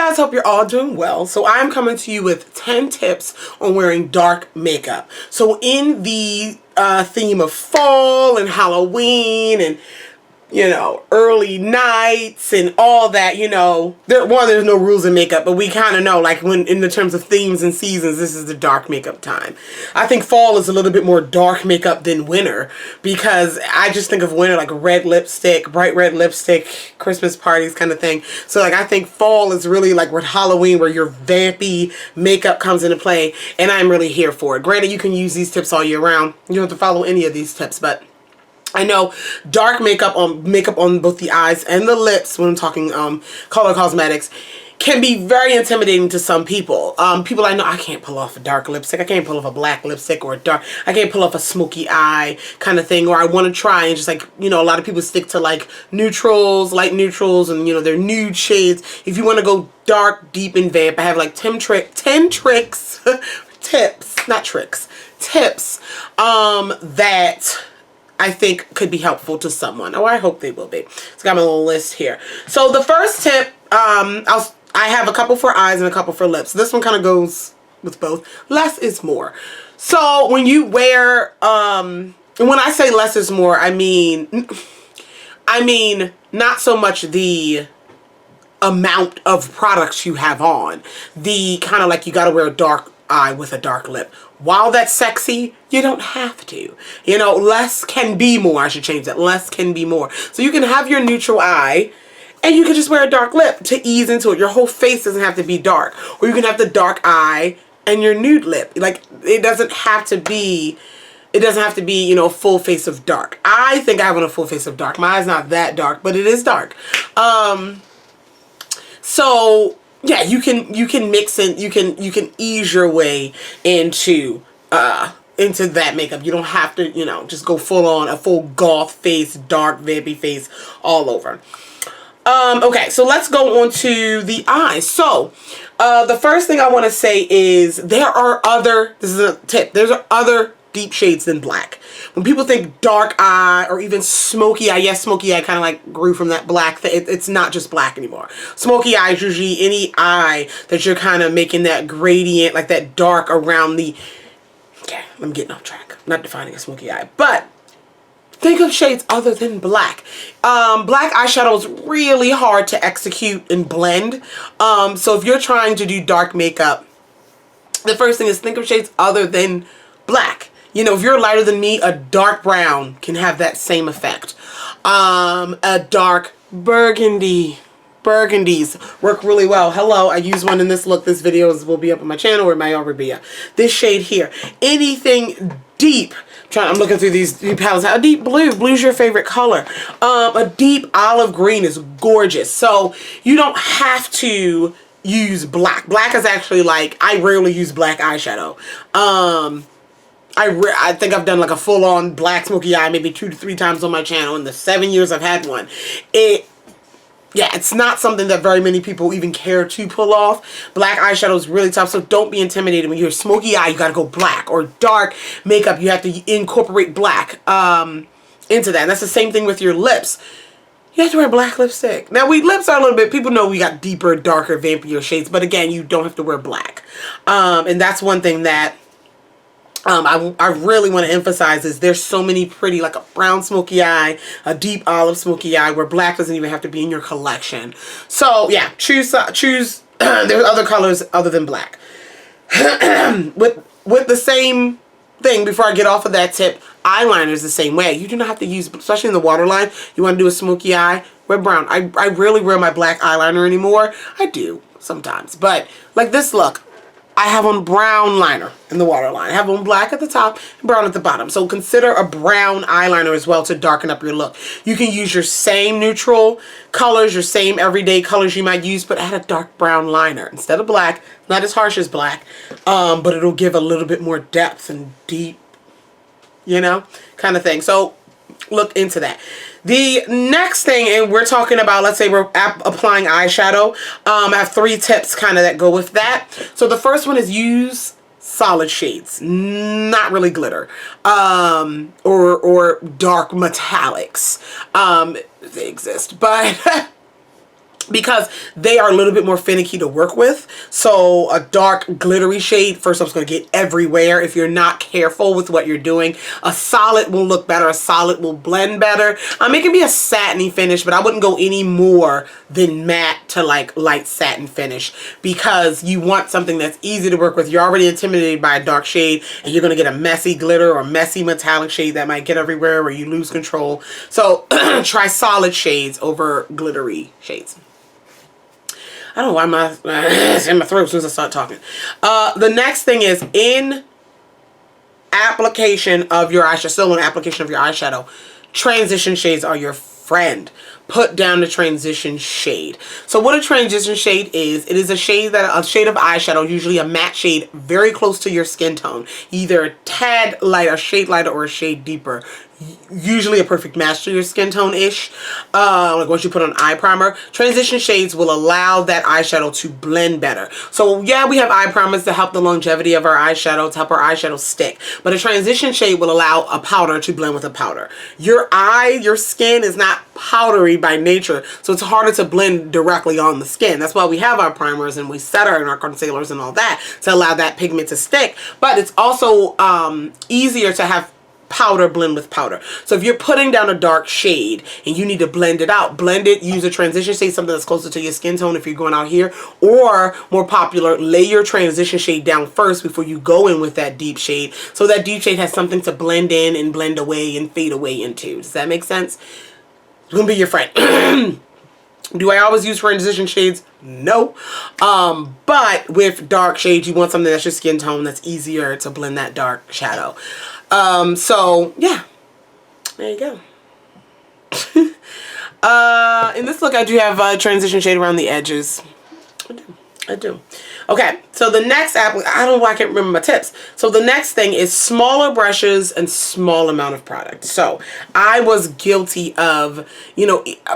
guys, hope you're all doing well. So I'm coming to you with 10 tips on wearing dark makeup. So in the theme of fall and Halloween and, you know, early nights and all that, you know, there's no rules in makeup, but we kind of know, like, when in the terms of themes and seasons, this is the dark makeup time. I think fall is a little bit more dark makeup than winter, because I just think of winter like red lipstick, bright red lipstick, Christmas parties kind of thing. So like I think fall is really like with Halloween, where your vampy makeup comes into play, and I'm really here for it. Granted, you can use these tips all year round. You don't have to follow any of these tips, but I know dark makeup on both the eyes and the lips, when I'm talking color cosmetics, can be very intimidating to some people. People I know, I can't pull off a dark lipstick. I can't pull off a black lipstick or I can't pull off a smoky eye kind of thing. Or I want to try and just, like, you know, a lot of people stick to like neutrals, light neutrals, and, you know, their nude shades. If you want to go dark, deep, and vamp, I have like 10 tricks, tips, not tricks, tips, that I think could be helpful to someone. Oh, I hope they will be. So I got my little list here. So the first tip, I have a couple for eyes and a couple for lips. This one kind of goes with both. Less is more. So when you wear, and when I say less is more, I mean not so much the amount of products you have on. The kind of like, you got to wear a dark eye with a dark lip. While that's sexy, you don't have to. You know, less can be more. I should change that. Less can be more. So you can have your neutral eye, and you can just wear a dark lip to ease into it. Your whole face doesn't have to be dark. Or you can have the dark eye and your nude lip. Like, it doesn't have to be, you know, a full face of dark. I think I have on a full face of dark. My eye's not that dark, but it is dark. So yeah, you can mix in, you can ease your way into that makeup. You don't have to, you know, just go full on a full goth face, dark vampy face all over. Okay, so let's go on to the eyes. So the first thing I want to say is this is a tip, there's other deep shades than black. When people think dark eye or even smoky eye, yes, smoky eye kind of like grew from that black thing. It's not just black anymore. Smoky eye is usually any eye that you're kind of making that gradient, like that dark around the, okay, I'm getting off track. I'm not defining a smoky eye, but think of shades other than black. Black eyeshadow is really hard to execute and blend. So if you're trying to do dark makeup, the first thing is think of shades other than black. You know, if you're lighter than me, a dark brown can have that same effect. A dark burgundy. Burgundies work really well. Hello, I use one in this look. This video will be up on my channel, or it might already be up. This shade here. Anything deep. I'm looking through these palettes. A deep blue. Blue's your favorite color. A deep olive green is gorgeous. So you don't have to use black. Black is actually, like, I rarely use black eyeshadow. I think I've done like a full-on black smoky eye maybe 2 to 3 times on my channel in the 7 years I've had one. Yeah, it's not something that very many people even care to pull off. Black eyeshadow is really tough, so don't be intimidated. When you're smoky eye, you gotta go black. Or dark makeup, you have to incorporate black into that. And that's the same thing with your lips. You have to wear black lipstick. Now, lips are a little bit, people know we got deeper, darker, vampier shades, but again, you don't have to wear black. And that's one thing that I really want to emphasize is there's so many pretty, like a brown smoky eye, a deep olive smoky eye, where black doesn't even have to be in your collection. So yeah, choose there's other colors other than black. with the same thing, before I get off of that tip, eyeliner is the same way. You do not have to use, especially in the waterline, you want to do a smoky eye, wear brown. I rarely wear my black eyeliner anymore. I do sometimes, but like this look, I have on brown liner in the waterline. I have on black at the top and brown at the bottom. So consider a brown eyeliner as well to darken up your look. You can use your same neutral colors, your same everyday colors you might use, but add a dark brown liner instead of black. Not as harsh as black, but it'll give a little bit more depth and deep, you know, kind of thing. So look into that. The next thing, and we're talking about, let's say we're applying eyeshadow. I have 3 tips kind of that go with that. So the first one is use solid shades, not really glitter, or dark metallics. They exist, but because they are a little bit more finicky to work with. So a dark glittery shade, first off, is going to get everywhere if you're not careful with what you're doing. A solid will look better. A solid will blend better. It can be a satiny finish, but I wouldn't go any more than matte to like light satin finish, because you want something that's easy to work with. You're already intimidated by a dark shade, and you're going to get a messy glitter or messy metallic shade that might get everywhere where you lose control. So try solid shades over glittery shades. I don't know why my in my throat as soon as I start talking. The next thing is in application of your eyeshadow. Still in application of your eyeshadow, transition shades are your friend. Put down the transition shade. So what a transition shade is, it is a shade of eyeshadow, usually a matte shade, very close to your skin tone, either a tad lighter, a shade lighter, or a shade deeper. Usually a perfect match to your skin tone-ish. Like once you put on eye primer, transition shades will allow that eyeshadow to blend better. So yeah, we have eye primers to help the longevity of our eyeshadow, to help our eyeshadow stick. But a transition shade will allow a powder to blend with a powder. Your skin is not powdery by nature, so it's harder to blend directly on the skin. That's why we have our primers and we set our concealers and all that to allow that pigment to stick. But it's also easier to have powder blend with powder. So if you're putting down a dark shade and you need to blend it out, blend it, use a transition shade, something that's closer to your skin tone if you're going out here, or more popular, lay your transition shade down first before you go in with that deep shade, so that deep shade has something to blend in and blend away and fade away into. Does that make sense? It's gonna be your friend. Do I always use transition shades? No. But with dark shades, you want something that's your skin tone, that's easier to blend that dark shadow. So yeah, there you go. In this look, I do have a transition shade around the edges. I do. Okay, so the next I don't know why I can't remember my tips. So the next thing is smaller brushes and small amount of product. So I was guilty of,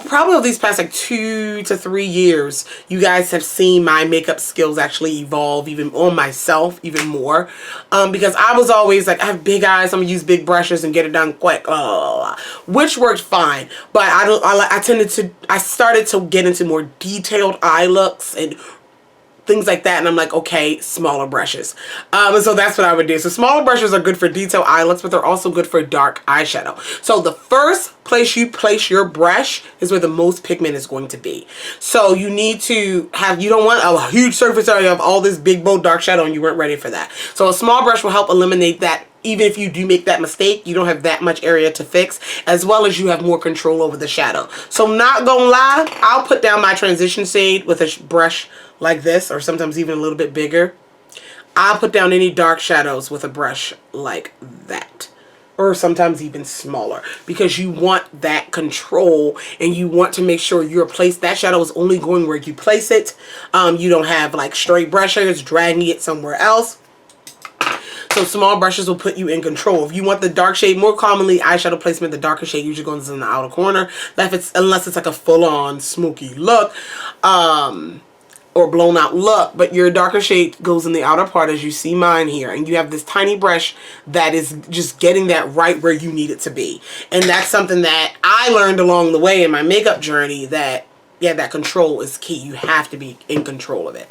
probably over these past like 2 to 3 years, you guys have seen my makeup skills actually evolve even on myself even more. Because I was always like, I have big eyes, I'm gonna use big brushes and get it done quick. Which worked fine, but I started to get into more detailed eye looks and things like that, and I'm like, okay, smaller brushes. And so that's what I would do. So smaller brushes are good for detailed eye looks, but they're also good for dark eyeshadow. So the first place you place your brush is where the most pigment is going to be. So you need to have, you don't want a huge surface area of all this big bold dark shadow and you weren't ready for that. So a small brush will help eliminate that. Even if you do make that mistake, you don't have that much area to fix, as well as you have more control over the shadow. So not gonna lie, I'll put down my transition shade with a brush like this, or sometimes even a little bit bigger. I'll put down any dark shadows with a brush like that, or sometimes even smaller, because you want that control and you want to make sure that shadow is only going where you place it. You don't have like stray brushes dragging it somewhere else. So small brushes will put you in control. If you want the dark shade, more commonly eyeshadow placement, the darker shade usually goes in the outer corner, unless it's like a full-on smoky look, or blown out look. But your darker shade goes in the outer part, as you see mine here, and you have this tiny brush that is just getting that right where you need it to be. And that's something that I learned along the way in my makeup journey, that yeah, that control is key. You have to be in control of it.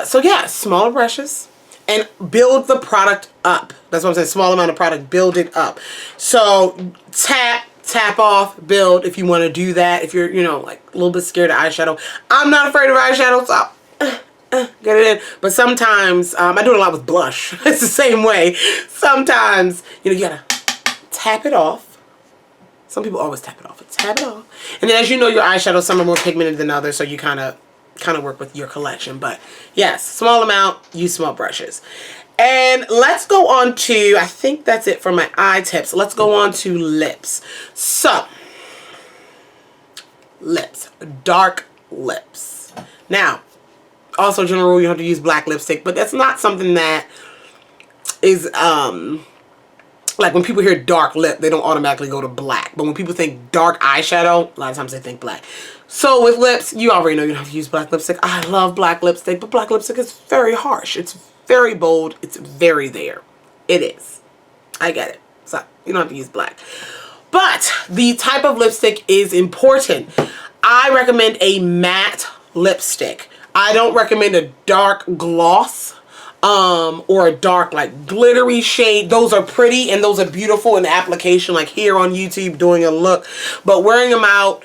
So yeah, smaller brushes. And build the product up. That's what I'm saying. Small amount of product, build it up. So tap off, build if you want to do that. If you're, like a little bit scared of eyeshadow. I'm not afraid of eyeshadow, so get it in. But sometimes, I do it a lot with blush. It's the same way. Sometimes, you gotta tap it off. Some people always tap it off. But tap it off. And then as you know, your eyeshadow, some are more pigmented than others, so you kind of work with your collection. But yes, small amount, use small brushes. And let's go on to, I think that's it for my eye tips. Let's go on to lips. So lips, dark lips. Now, also general rule, you have to use black lipstick, but that's not something that is like when people hear dark lip, they don't automatically go to black. But when people think dark eyeshadow, a lot of times they think black. So with lips, you already know you don't have to use black lipstick. I love black lipstick, but black lipstick is very harsh. It's very bold. It's very there. It is. I get it. So you don't have to use black. But the type of lipstick is important. I recommend a matte lipstick. I don't recommend a dark gloss or a dark like glittery shade. Those are pretty and those are beautiful in the application, like here on YouTube doing a look, but wearing them out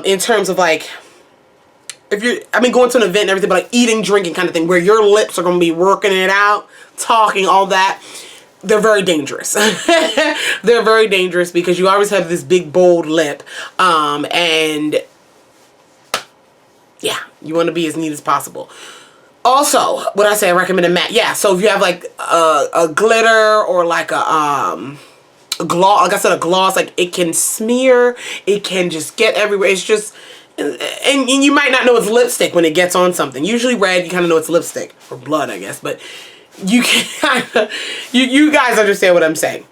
in terms of like, if you're, I mean, going to an event and everything, but like eating, drinking kind of thing, where your lips are going to be working it out, talking, all that, they're very dangerous. They're very dangerous because you always have this big, bold lip. And yeah, you want to be as neat as possible. Also, what I say, I recommend a matte. Yeah, so if you have like a glitter or like a gloss, like I said, a gloss, like it can smear, it can just get everywhere. It's just, and you might not know it's lipstick when it gets on something. Usually red, you kind of know it's lipstick, or blood, I guess, but you can kind of, you guys understand what I'm saying.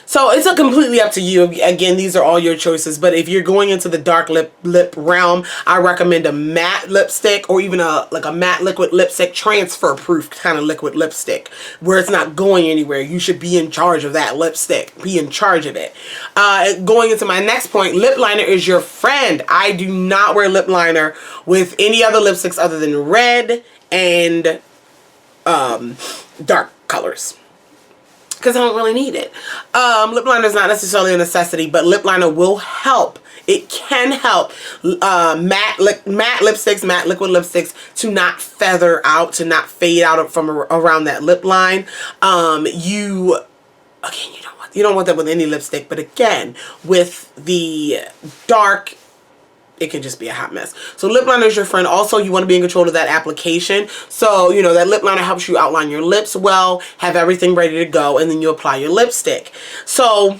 So it's a completely up to you. Again, these are all your choices, but if you're going into the dark lip realm, I recommend a matte lipstick or even like a matte liquid lipstick, transfer proof kind of liquid lipstick where it's not going anywhere. You should be in charge of that lipstick, be in charge of it. Going into my next point, lip liner is your friend. I do not wear lip liner with any other lipsticks other than red and dark colors, because I don't really need it. Lip liner is not necessarily a necessity, but lip liner will help. It can help matte lipsticks, matte liquid lipsticks to not feather out, to not fade out from around that lip line. You don't want that with any lipstick, but again, with the dark, it can just be a hot mess. So lip liner is your friend. Also, you want to be in control of that application. So, you know, that lip liner helps you outline your lips well, have everything ready to go, and then you apply your lipstick. So,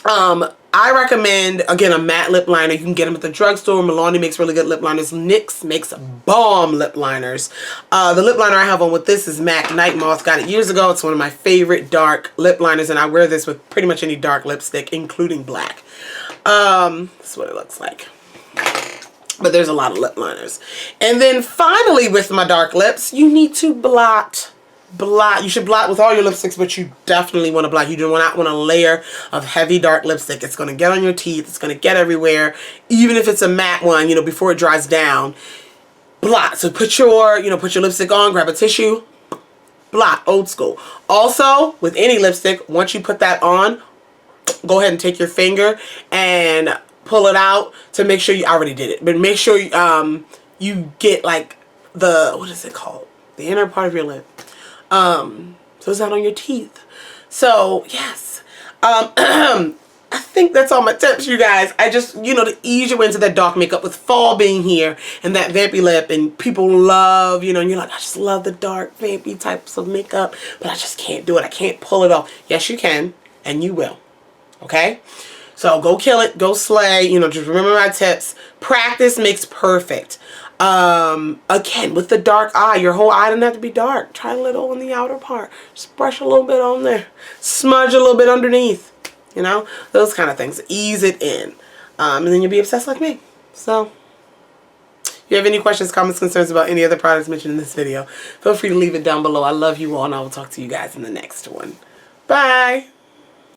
I recommend, again, a matte lip liner. You can get them at the drugstore. Milani makes really good lip liners. NYX makes bomb lip liners. The lip liner I have on with this is MAC Night Moth. Got it years ago. It's one of my favorite dark lip liners, and I wear this with pretty much any dark lipstick, including black. This is what it looks like. But there's a lot of lip liners. And then finally, with my dark lips, you need to blot. You should blot with all your lipsticks, but you definitely want to blot. You do not want a layer of heavy dark lipstick. It's going to get on your teeth. It's going to get everywhere. Even if it's a matte one, you know, before it dries down, blot. So put your lipstick on, grab a tissue, blot, old school. Also, with any lipstick, once you put that on, go ahead and take your finger and pull it out to make sure you, I already did it, but make sure you get like the, what is it called? The inner part of your lip. So it's not on your teeth. So yes, I think that's all my tips, you guys. I just, you know, to ease you into that dark makeup with fall being here and that vampy lip, and people love, you know, and you're like, I just love the dark vampy types of makeup, but I just can't do it. I can't pull it off. Yes, you can, and you will. Okay? So go kill it, go slay, you know, just remember my tips. Practice makes perfect. Again, with the dark eye, your whole eye doesn't have to be dark. Try a little on the outer part. Just brush a little bit on there. Smudge a little bit underneath. You know, those kind of things. Ease it in. And then you'll be obsessed like me. So, if you have any questions, comments, concerns about any other products mentioned in this video, feel free to leave it down below. I love you all, and I will talk to you guys in the next one. Bye!